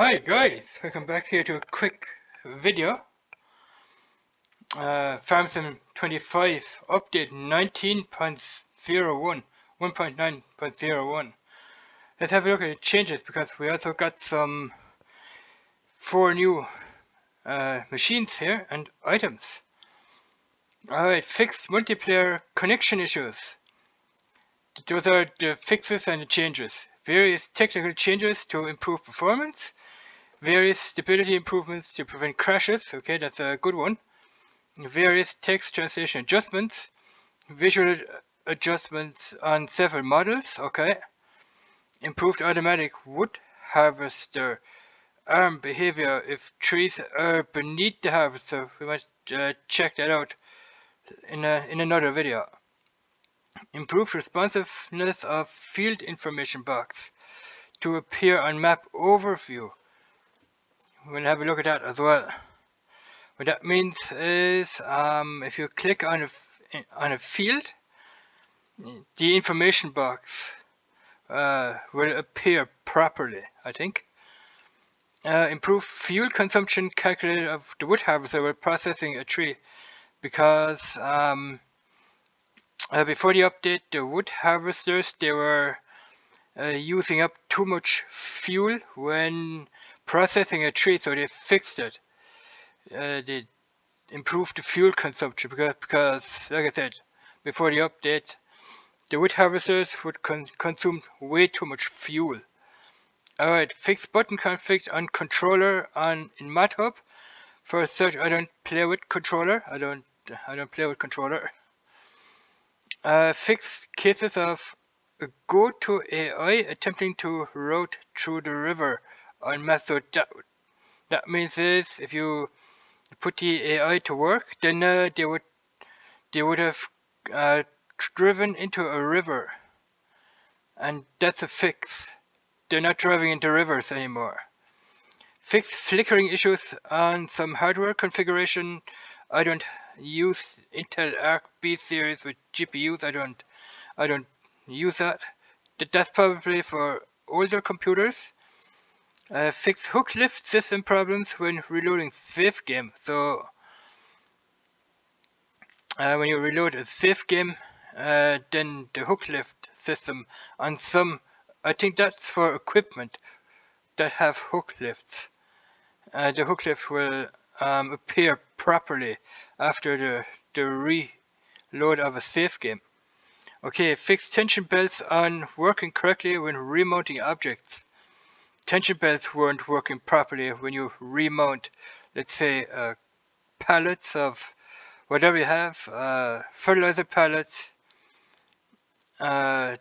Hi guys, welcome back here to a quick video. FarmSim 25 update 19.01, 1.9.01. Let's have a look at the changes because we also got some 4 new machines here and items. Alright, fixed multiplayer connection issues. Those are the fixes and the changes. Various technical changes to improve performance. Various stability improvements to prevent crashes. Okay, that's a good one. Various text translation adjustments, visual adjustments on several models, okay. Improved automatic wood harvester arm behavior if trees are beneath the harvester. We might check that out in another video. Improved responsiveness of field information box to appear on map overview. We'll have a look at that as well. What that means is if you click on a field, the information box will appear properly, I think. Improved fuel consumption calculator of the wood harvester while processing a tree, because before the update, the wood harvesters, they were using up too much fuel when processing a tree, so they fixed it. They improved the fuel consumption because, like I said, before the update, the wood harvesters would consume way too much fuel. Alright, fix button conflict on controller in MatHub. For search, I don't play with controller. I don't play with controller. Fix cases of go-to AI attempting to route through the river on map. So that means is if you put the AI to work, then they would have driven into a river, and that's a fix. They're not driving into rivers anymore. Fix flickering issues on some hardware configuration. I don't use Intel Arc B series with GPUs. I don't use that. That's probably for older computers. Fix hook lift system problems when reloading safe game. So when you reload a safe game, then the hook lift system on some, I think that's for equipment that have hook lifts. The hook lift will appear properly after the reload of a safe game. Okay, fix tension belts on working correctly when remounting objects. Tension belts weren't working properly when you remount, let's say, pallets of whatever you have, fertilizer pallets,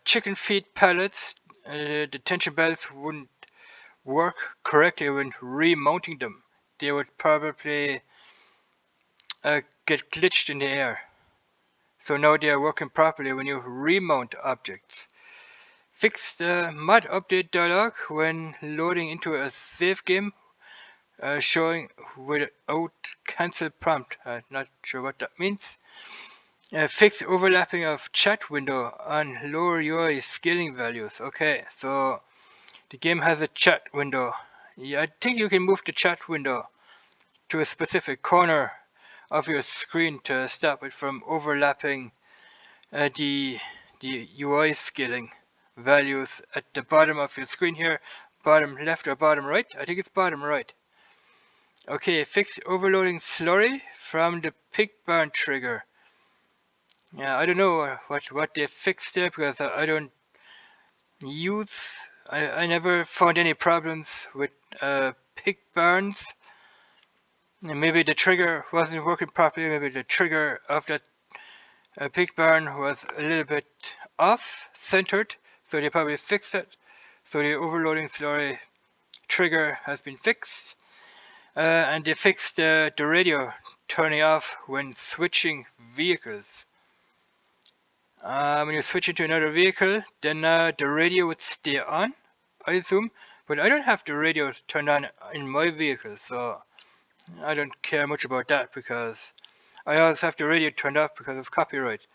chicken feed pallets. The tension belts wouldn't work correctly when remounting them. They would probably get glitched in the air. So now they are working properly when you remount objects. Fix the mod update dialog when loading into a save game, showing without cancel prompt. Not sure what that means. Fix overlapping of chat window on lower UI scaling values. Okay, so the game has a chat window. Yeah, I think you can move the chat window to a specific corner of your screen to stop it from overlapping the UI scaling values at the bottom of your screen here. Bottom left or bottom right? I think it's bottom right. Okay, fix overloading slurry from the pig barn trigger. Yeah, I don't know what they fixed there because I don't use. I never found any problems with pig barns. Maybe the trigger wasn't working properly. Maybe the trigger of that pig barn was a little bit off centered, so they probably fixed it. So the overloading slurry trigger has been fixed, and they fixed the radio turning off when switching vehicles. When you switch into another vehicle, then the radio would stay on, I assume. But I don't have the radio turned on in my vehicle, so I don't care much about that because I always have the radio turned off because of copyright.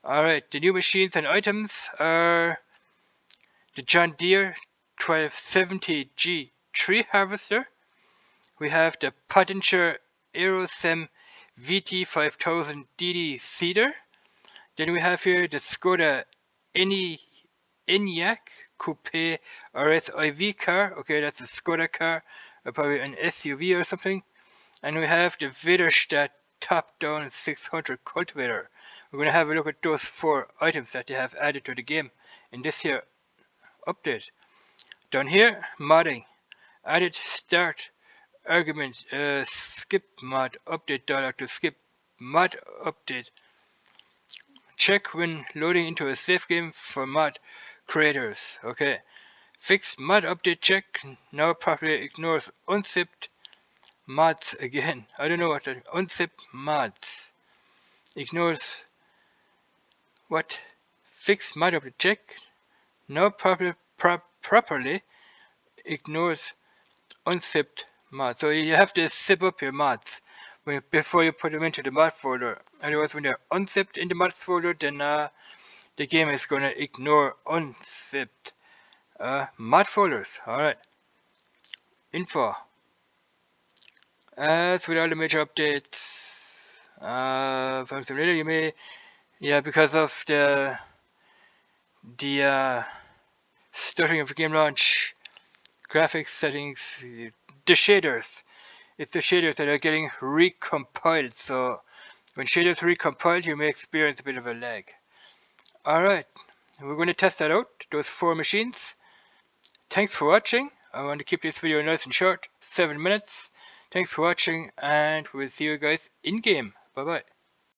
Alright, the new machines and items are the John Deere 1270G tree harvester. We have the Pottinger Aerosem VT5000DD Cedar. Then we have here the Skoda Enyaq Coupe RSIV car. Okay, that's a Skoda car, probably an SUV or something. And we have the Widerstadt top-down 600 cultivator. We're going to have a look at those 4 items that they have added to the game in this here update. Down here, modding. Added start argument skip mod update dialog to skip mod update. Check when loading into a safe game for mod creators. Okay. Fix mod update check. Now properly ignores unzipped mods again. I don't know what that unzip mods. Ignores what? Fix mod update check. Now properly ignores unzipped mods. So you have to zip up your mods before you put them into the mod folder. Otherwise, when they're unzipped in the mods folder, then the game is going to ignore unzipped mod folders. Alright. Info. As with all the major updates, from some later, you may, because of the stuttering of the game launch, graphics settings, the shaders. It's the shaders that are getting recompiled. So when shaders recompile, you may experience a bit of a lag. Alright, we're going to test that out, those 4 machines. Thanks for watching. I want to keep this video nice and short, 7 minutes. Thanks for watching, and we'll see you guys in game. Bye bye.